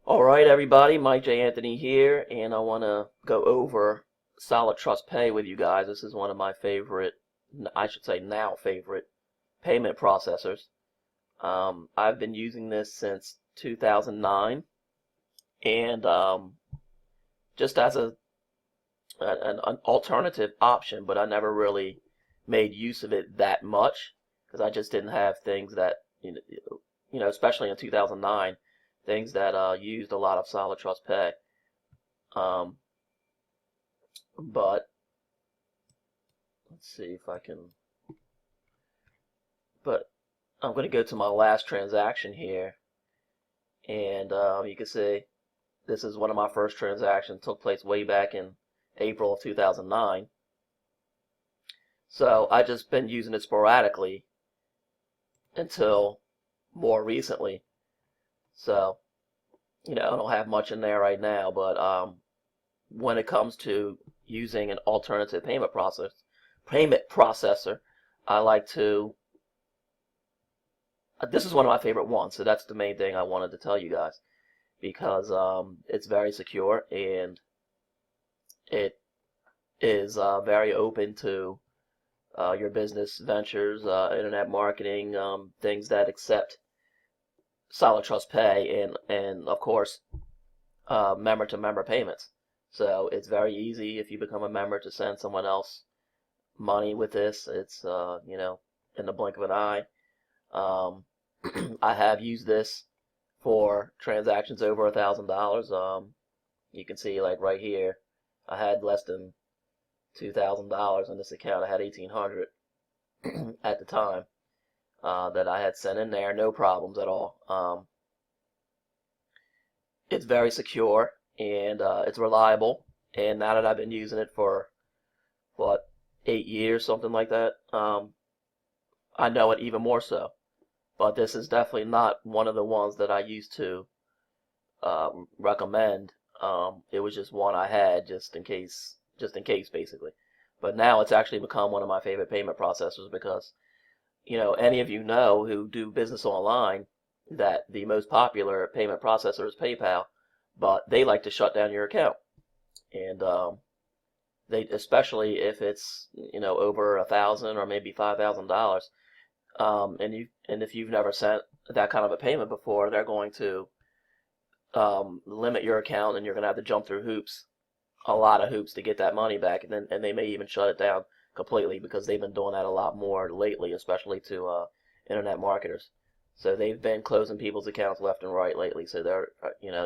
All right, everybody, Mike J. Anthony here, and I want to go over Solid Trust Pay with you guys. This is one of my favorite, I should say now favorite, payment processors. I've been using this since 2009, and just as an alternative option, but I never really made use of it that much because I just didn't have things that, especially in 2009, things that used a lot of Solid Trust Pay. Um, but let's see if I can. But I'm going to go to my last transaction here, and you can see this is one of my first transactions. Took place way back in April of 2009. So I just been using it sporadically until more recently. So I don't have much in there right now, but when it comes to using an alternative payment processor, I like to. This is one of my favorite ones, so that's the main thing I wanted to tell you guys because it's very secure and it is very open to your business ventures, internet marketing, things that accept Solid Trust Pay, and of course member-to-member payments. So it's very easy if you become a member to send someone else money with this. It's in the blink of an eye. Um, I have used this for transactions over $1,000. You can see like right here, I had less than $2,000 in this account. I had 1,800 at the time that I had sent in there, no problems at all. It's very secure and it's reliable. And now that I've been using it for what 8 years, something like that, I know it even more so. But this is definitely not one of the ones that I used to recommend. It was just one I had just in case, basically. But now it's actually become one of my favorite payment processors because, any of you know who do business online that the most popular payment processor is PayPal, but they like to shut down your account. And they, especially if it's, over 1,000 or maybe $5,000, and if you've never sent that kind of a payment before, they're going to limit your account, and you're going to have to jump through hoops, a lot of hoops to get that money back, and they may even shut it down completely because they've been doing that a lot more lately, especially to internet marketers. So they've been closing people's accounts left and right lately. So they're,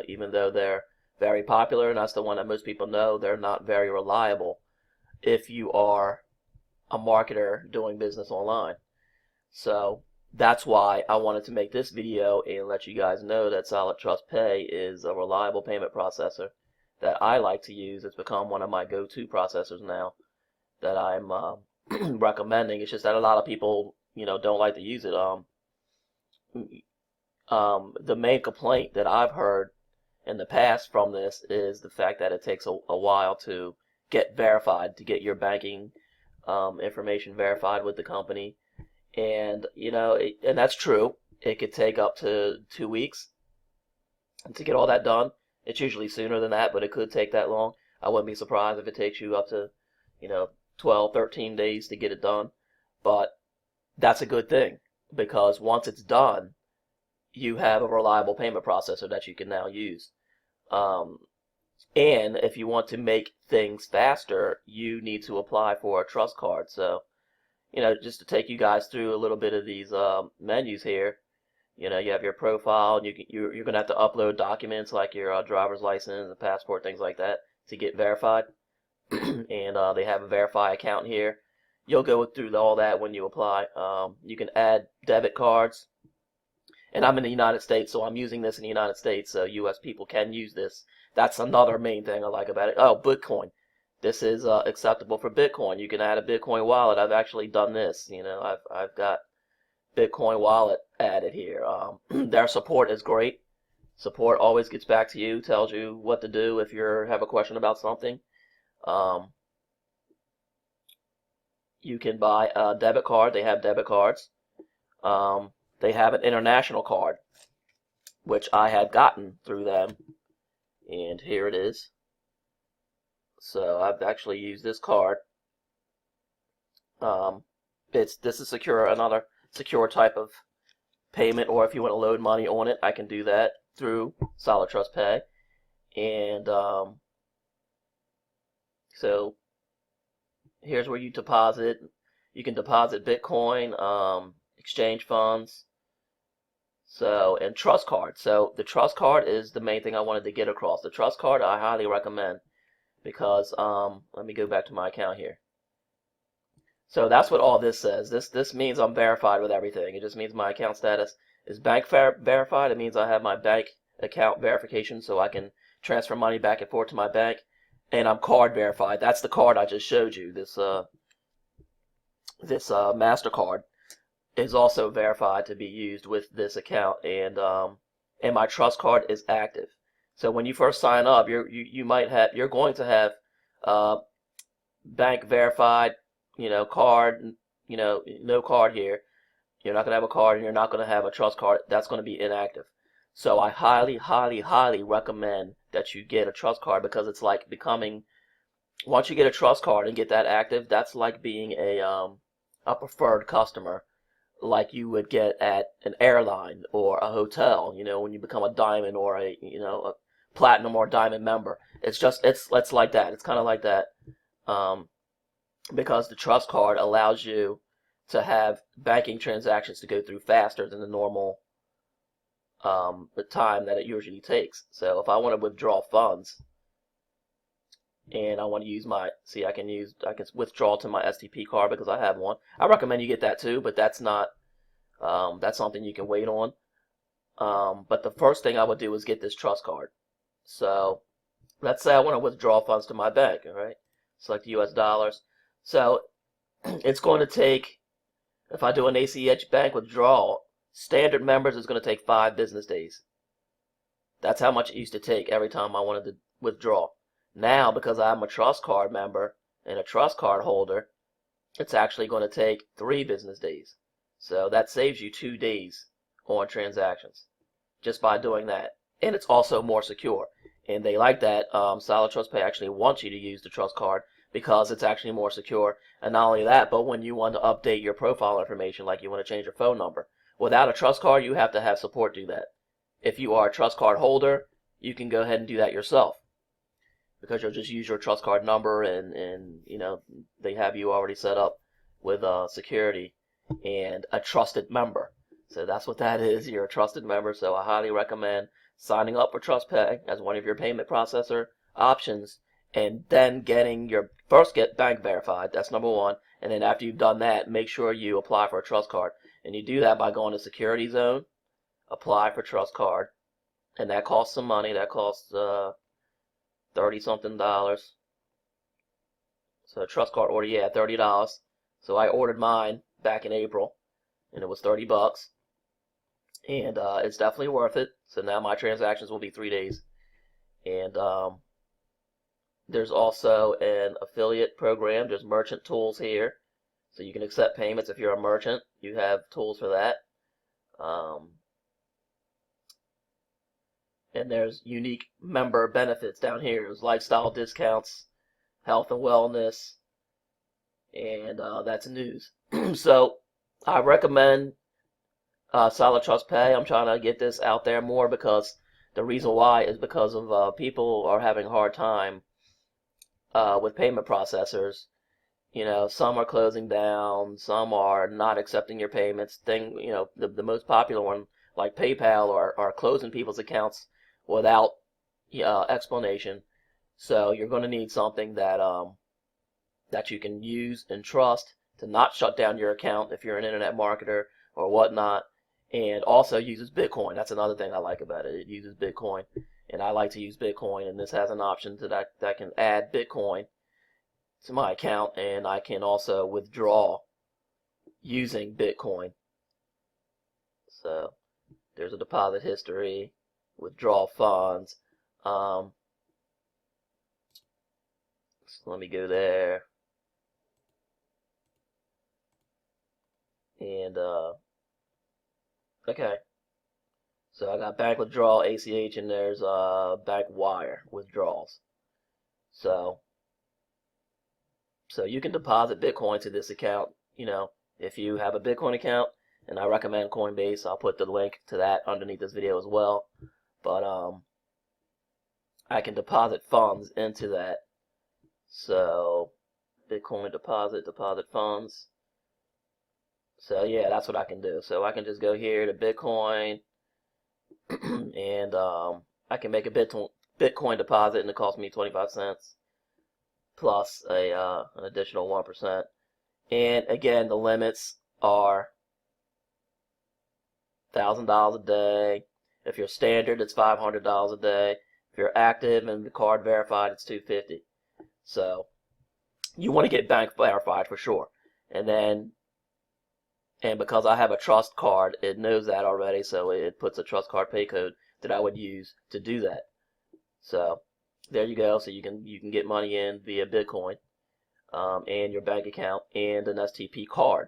even though they're very popular, and that's the one that most people know, they're not very reliable if you are a marketer doing business online. So that's why I wanted to make this video and let you guys know that Solid Trust Pay is a reliable payment processor that I like to use. It's become one of my go-to processors now that I'm recommending. It's just that a lot of people, don't like to use it. The main complaint that I've heard in the past from this is the fact that it takes a while to get verified, to get your banking information verified with the company. And, and that's true. It could take up to 2 weeks to get all that done. It's usually sooner than that, but it could take that long. I wouldn't be surprised if it takes you up to, 12, 13 days to get it done. But that's a good thing because once it's done, you have a reliable payment processor that you can now use. And if you want to make things faster, you need to apply for a trust card. So, just to take you guys through a little bit of these menus here, you have your profile, and you're going to have to upload documents like your driver's license and passport, things like that, to get verified. And they have a verify account here. You'll go through all that when you apply. You can add debit cards. And I'm in the United States, so I'm using this in the United States, so U.S. people can use this. That's another main thing I like about it. Oh, Bitcoin. This is acceptable for Bitcoin. You can add a Bitcoin wallet. I've actually done this. I've got Bitcoin wallet added here. Their support is great. Support always gets back to you, tells you what to do if you have a question about something. You can buy a debit card. They have debit cards. They have an international card, which I had gotten through them, and here it is. So I've actually used this card. This is another secure type of payment, or if you want to load money on it, I can do that through Solid Trust Pay. And so here's where you deposit. You can deposit Bitcoin, exchange funds, and trust card. So the trust card is the main thing I wanted to get across. The trust card I highly recommend because let me go back to my account here. So that's what all this says. This means I'm verified with everything. It just means my account status is bank verified. It means I have my bank account verification so I can transfer money back and forth to my bank, and I'm card verified. That's the card I just showed you. This MasterCard is also verified to be used with this account, and my trust card is active. So when you first sign up, you're going to have bank verified, card, no card here. You're not going to have a card, and you're not going to have a trust card. That's going to be inactive. So I highly, highly, highly recommend that you get a trust card, because it's like once you get a trust card and get that active, that's like being a preferred customer, like you would get at an airline or a hotel, when you become a diamond or a platinum or diamond member. It's like that. It's kind of like that. Because the trust card allows you to have banking transactions to go through faster than the normal the time that it usually takes. So if I want to withdraw funds and I want to use I can withdraw to my STP card because I have one. I recommend you get that too, but that's not that's something you can wait on. But the first thing I would do is get this trust card. So let's say I want to withdraw funds to my bank. All right, select US dollars. So it's going to take, if I do an ACH bank withdrawal, standard members is going to take 5 business days. That's how much it used to take every time I wanted to withdraw. Now, because I'm a trust card member and a trust card holder, it's actually going to take 3 business days. So that saves you 2 days on transactions just by doing that. And it's also more secure. And they like that. Solid Trust Pay actually wants you to use the trust card because it's actually more secure. And not only that, but when you want to update your profile information, like you want to change your phone number, without a trust card, you have to have support do that. If you are a trust card holder, you can go ahead and do that yourself, because you'll just use your trust card number, and they have you already set up with security and a trusted member. So that's what that is. You're a trusted member. So I highly recommend signing up for TrustPay as one of your payment processor options, and then get bank verified. That's number one. And then after you've done that, make sure you apply for a trust card. And you do that by going to Security Zone, apply for trust card, and that costs some money. That costs $30-something. So trust card order, yeah, $30. So I ordered mine back in April, and it was $30, and it's definitely worth it. So now my transactions will be 3 days, and there's also an affiliate program. There's merchant tools here, so you can accept payments if you're a merchant. You have tools for that. And there's unique member benefits down here. There's lifestyle discounts, health and wellness, and that's news. So I recommend Solid Trust Pay. I'm trying to get this out there more, because the reason why is because of people are having a hard time with payment processors. Some are closing down, some are not accepting your payments. The most popular one, like PayPal, are closing people's accounts without explanation. So you're going to need something that you can use and trust to not shut down your account if you're an internet marketer or whatnot, and also uses Bitcoin. That's another thing I like about it. It uses Bitcoin, and I like to use Bitcoin, and this has an option that can add Bitcoin to my account, and I can also withdraw using Bitcoin. So there's a deposit history, withdraw funds. So let me go there. And okay. So I got bank withdrawal, ACH, and there's bank wire withdrawals. So you can deposit Bitcoin to this account, if you have a Bitcoin account, and I recommend Coinbase. I'll put the link to that underneath this video as well. But I can deposit funds into that. So Bitcoin deposit funds. So yeah, that's what I can do. So I can just go here to Bitcoin, and I can make a Bitcoin deposit, and it costs me 25 cents plus an additional 1%. And again, the limits are $1,000 a day. If you're standard, it's $500 a day. If you're active and the card verified, it's $250. So you want to get bank verified for sure. And because I have a trust card, it knows that already, so it puts a trust card pay code that I would use to do that. So there you go. So you can get money in via Bitcoin, and your bank account and an STP card.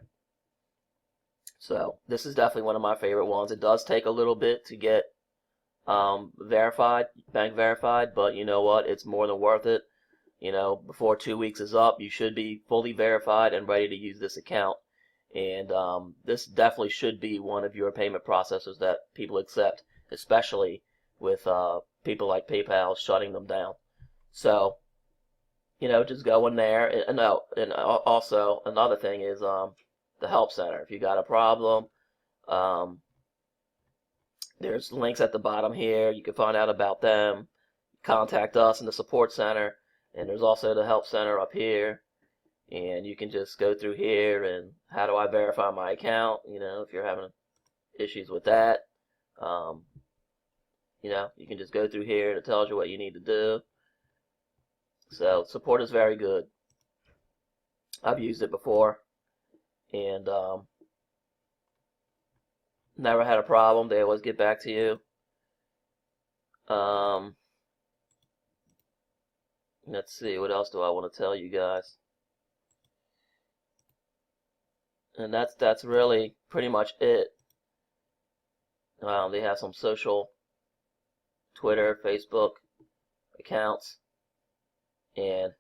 So this is definitely one of my favorite ones. It does take a little bit to get bank verified, but you know what? It's more than worth it. Before 2 weeks is up, you should be fully verified and ready to use this account. And this definitely should be one of your payment processors that people accept, especially with people like PayPal shutting them down. So, just go in there. And also another thing is the help center. If you got a problem, there's links at the bottom here. You can find out about them. Contact us in the support center, and there's also the help center up here. And you can just go through here and how do I verify my account? If you're having issues with that, you can just go through here and it tells you what you need to do. So support is very good. I've used it before, and never had a problem. They always get back to you. Let's see, what else do I want to tell you guys? And that's really pretty much it. They have some social, Twitter, Facebook accounts. And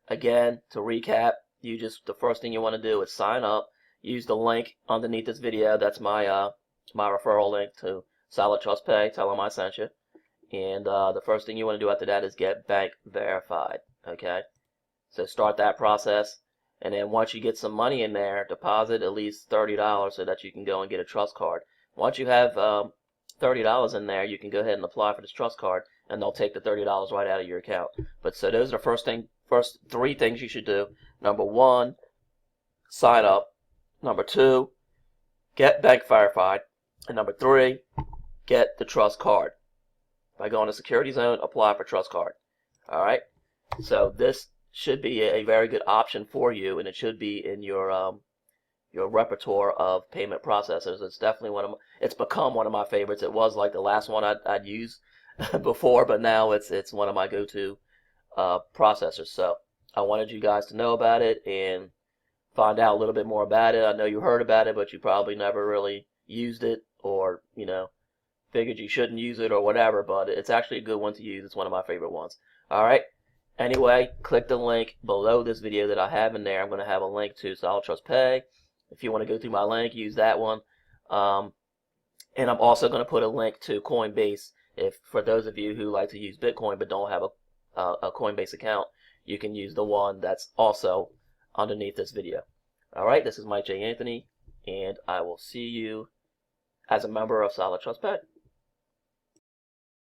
again, to recap, the first thing you want to do is sign up. Use the link underneath this video. That's my my referral link to Solid Trust Pay. Tell them I sent you. And the first thing you want to do after that is get bank verified. Okay, so start that process. And then once you get some money in there, deposit at least $30 so that you can go and get a trust card. Once you have $30 in there, you can go ahead and apply for this trust card, and they'll take the $30 right out of your account. But so those are the first three things you should do. Number one, sign up. Number two, get bank verified. And number three, get the trust card. By going to Security Zone, apply for trust card. All right. So this should be a very good option for you, and it should be in your repertoire of payment processors. It's definitely it's become one of my favorites. It was like the last one I'd use before, but now it's one of my go-to processors. So I wanted you guys to know about it and find out a little bit more about it. I know you heard about it, but you probably never really used it, or figured you shouldn't use it or whatever, but it's actually a good one to use. It's one of my favorite ones. All right. Anyway, click the link below this video that I have in there. I'm going to have a link to Solid Trust Pay. If you want to go through my link, use that one. And I'm also going to put a link to Coinbase. For those of you who like to use Bitcoin but don't have a Coinbase account, you can use the one that's also underneath this video. All right, this is Mike J. Anthony, and I will see you as a member of Solid Trust Pay.